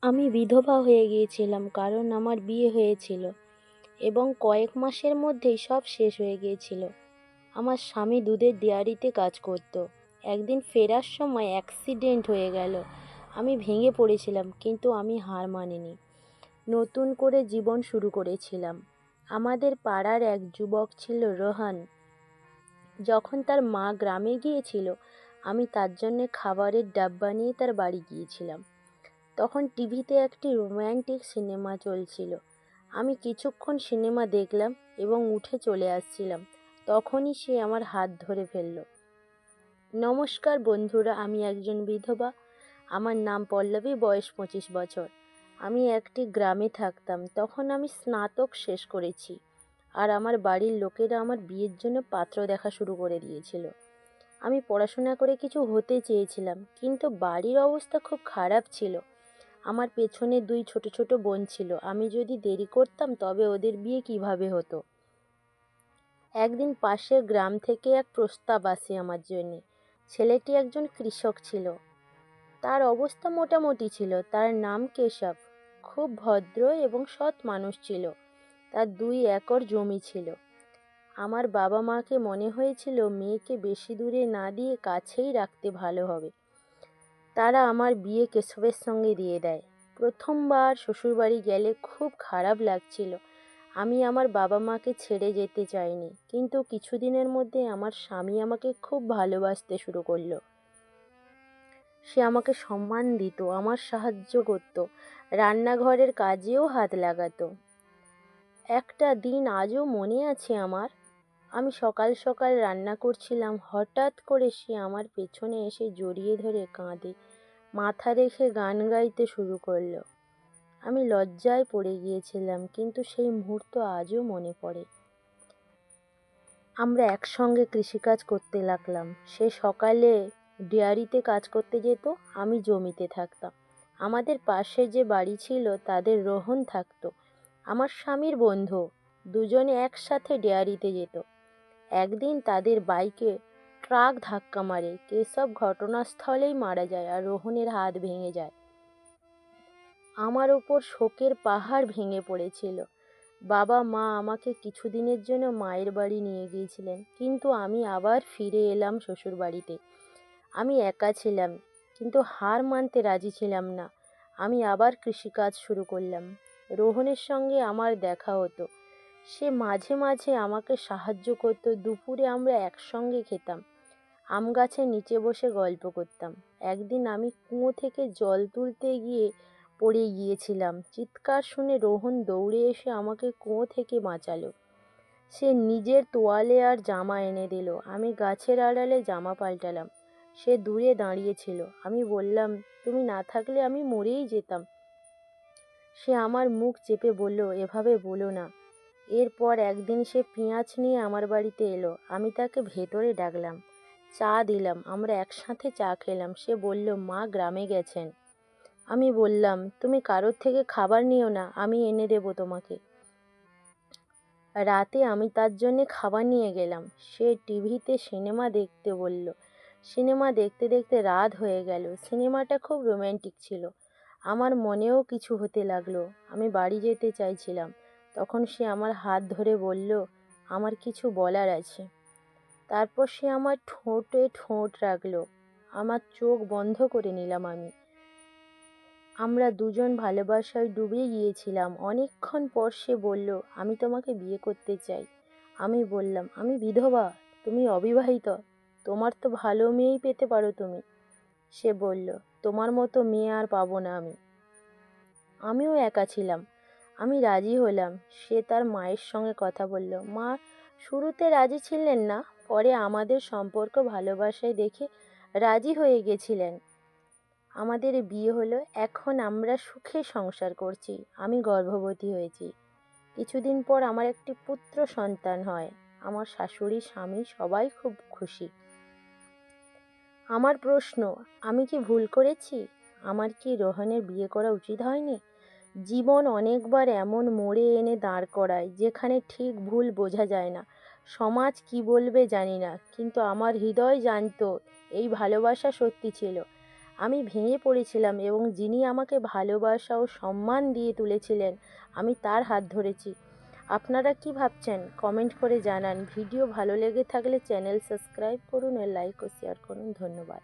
আমি বিধবা হয়ে গিয়েছিলাম কারণ আমার বিয়ে হয়েছিল এবং কয়েক মাসের মধ্যেই সব শেষ হয়ে গিয়েছিল। আমার স্বামী দুধের ডেয়ারিতে কাজ করত। একদিন ফেরার সময় অ্যাক্সিডেন্ট হয়ে গেল। আমি ভেঙে পড়েছিলাম, কিন্তু আমি হার মানিনি। নতুন করে জীবন শুরু করেছিলাম। আমাদের পাড়ার এক যুবক ছিল রোহান। যখন তার মা গ্রামে গিয়েছিল, আমি তার জন্য খাবারের ডাব্বা নিয়ে তার বাড়ি গিয়েছিলাম। তখন টিভিতে একটি রোম্যান্টিক সিনেমা চলছিল। আমি কিছুক্ষণ সিনেমা দেখলাম এবং উঠে চলে আসছিলাম। তখনই সে আমার হাত ধরে ফেলল। নমস্কার বন্ধুরা, আমি একজন বিধবা। আমার নাম পল্লবী, বয়স 25 বছর। আমি একটি গ্রামে থাকতাম। তখন আমি স্নাতক শেষ করেছি, আর আমার বাড়ির লোকেরা আমার বিয়ের জন্য পাত্র দেখা শুরু করে দিয়েছিল। আমি পড়াশোনা করে কিছু হতে চেয়েছিলাম, কিন্তু বাড়ির অবস্থা খুব খারাপ ছিল। আমার পেছনে দুই ছোট ছোট বোন ছিল। আমি যদি দেরি করতাম তবে ওদের বিয়ে কিভাবে হতো। একদিন পাশের গ্রাম থেকে এক প্রস্তাব আসে আমার জন্য। ছেলেটি একজন কৃষক ছিল। তার অবস্থা মোটামুটি ছিল। তার নাম কেশব। খুব ভদ্র এবং সৎ মানুষ ছিল। তার 2 একর জমি ছিল। আমার বাবা মাকে মনে হয়েছিল মেয়েকে বেশি দূরে না দিয়ে কাছেই রাখতে ভালো হবে। তারা আমার বিয়ে কেশবের সঙ্গে দিয়ে দেয়। প্রথমবার শ্বশুরবাড়ি গেলে খুব খারাপ লাগছিল। আমি আমার বাবা মাকে ছেড়ে যেতে চাইনি, কিন্তু কিছুদিনের মধ্যে আমার স্বামী আমাকে খুব ভালোবাসতে শুরু করলো। সে আমাকে সম্মান দিত, আমার সাহায্য করত, রান্নাঘরের কাজেও হাত লাগাতো। একটা দিন আজও মনে আছে আমার। আমি সকাল সকাল রান্না করছিলাম। হঠাৎ করে সে আমার পেছনে এসে জড়িয়ে ধরে কাঁদে, মাথা রেখে গান গাইতে শুরু করলো। আমি লজ্জায় পড়ে গিয়েছিলাম, কিন্তু সেই মুহূর্ত আজও মনে পড়ে। আমরা একসঙ্গে কৃষিকাজ করতে লাগলাম। সে সকালে ডেয়ারিতে কাজ করতে যেত, আমি জমিতে থাকতাম। আমাদের পাশে যে বাড়ি ছিল তাদের রোহন থাকতো, আমার স্বামীর বন্ধু। দুজনে একসাথে ডেয়ারিতে যেত। একদিন তাদের বাইকে ট্রাক ধাক্কা মারে। কেশব ঘটনাস্থলেই মারা যায় আর রোহনের হাত ভেঙে যায়। আমার ওপর শোকের পাহাড় ভেঙে পড়েছিল। বাবা মা আমাকে কিছুদিনের জন্য মায়ের বাড়ি নিয়ে গিয়েছিলেন, কিন্তু আমি আবার ফিরে এলাম শ্বশুর বাড়িতে। আমি একা ছিলাম, কিন্তু হার মানতে রাজি ছিলাম না। আমি আবার কৃষিকাজ শুরু করলাম। রোহনের সঙ্গে আমার দেখা হতো। সে মাঝে মাঝে আমাকে সাহায্য করত। দুপুরে আমরা একসঙ্গে খেতাম, আম গাছের নিচে বসে গল্প করতাম। একদিন আমি কুয়ো থেকে জল তুলতে গিয়ে পড়ে গিয়েছিলাম। চিৎকার শুনে রোহন দৌড়ে এসে আমাকে কুয়ো থেকে বাঁচালো। সে নিজের তোয়ালে আর জামা এনে দিল। আমি গাছের আড়ালে জামা পাল্টালাম। সে দূরে দাঁড়িয়েছিল। আমি বললাম, তুমি না থাকলে আমি মরেই যেতাম। সে আমার মুখ চেপে বলল, এভাবে বলো না। এরপর একদিন সে পেঁয়াজ নিয়ে আমার বাড়িতে এলো। আমি তাকে ভেতরে ডাকলাম, চা দিলাম। আমরা একসাথে চা খেলাম। সে বলল, মা গ্রামে গেছেন। আমি বললাম, তুমি কারোর থেকে খাবার নিও না, আমি এনে দেবো তোমাকে। রাতে আমি তার জন্যে খাবার নিয়ে গেলাম। সে টিভিতে সিনেমা দেখতে বলল। সিনেমা দেখতে দেখতে রাত হয়ে গেল। সিনেমাটা খুব রোম্যান্টিক ছিল। আমার মনেও কিছু হতে লাগলো। আমি বাড়ি যেতে চাইছিলাম। তখন সে আমার হাত ধরে বলল, আমার কিছু বলার আছে। তারপর সে আমার ঠোঁটে ঠোঁট রাখলো। আমার চোখ বন্ধ করে নিলাম আমি। আমরা দুজন ভালোবাসায় ডুবে গিয়েছিলাম। অনেকক্ষণ পর সে বলল, আমি তোমাকে বিয়ে করতে চাই। আমি বললাম, আমি বিধবা, তুমি অবিবাহিত, তোমার তো ভালো মেয়েই পেতে পারো তুমি। সে বলল, তোমার মতো মেয়ে আর পাবো না আমি। আমিও একা ছিলাম। আমি রাজি হলাম। সে তার মায়ের সঙ্গে কথা বলল। মা শুরুতে রাজি ছিলেন না, পরে আমাদের সম্পর্ক ভালোবাসায় দেখে রাজি হয়ে গেছিলেন। আমাদের বিয়ে হলো। এখন আমরা সুখে সংসার করছি। আমি গর্ভবতী হয়েছি। কিছুদিন পর আমার একটি পুত্র সন্তান হয়। আমার শাশুড়ি, স্বামী সবাই খুব খুশি। আমার প্রশ্ন, আমি কি ভুল করেছি? আমার কি রোহনের বিয়ে করা উচিত হয়নি? জীবন অনেকবার এমন মোড়ে এনে দাঁড় করায় যেখানে ঠিক ভুল বোঝা যায় না। সমাজ কি বলবে জানি না, কিন্তু আমার হৃদয় জানতো এই ভালোবাসা সত্যি ছিল। আমি ভেঙে পড়েছিলাম এবং যিনি আমাকে ভালোবাসা ও সম্মান দিয়ে তুলেছিলেন আমি তার হাত ধরেছি। আপনারা কি ভাবছেন কমেন্ট করে জানান। ভিডিও ভালো লেগে থাকলে চ্যানেল সাবস্ক্রাইব করুন ও লাইক ও শেয়ার করুন। ধন্যবাদ।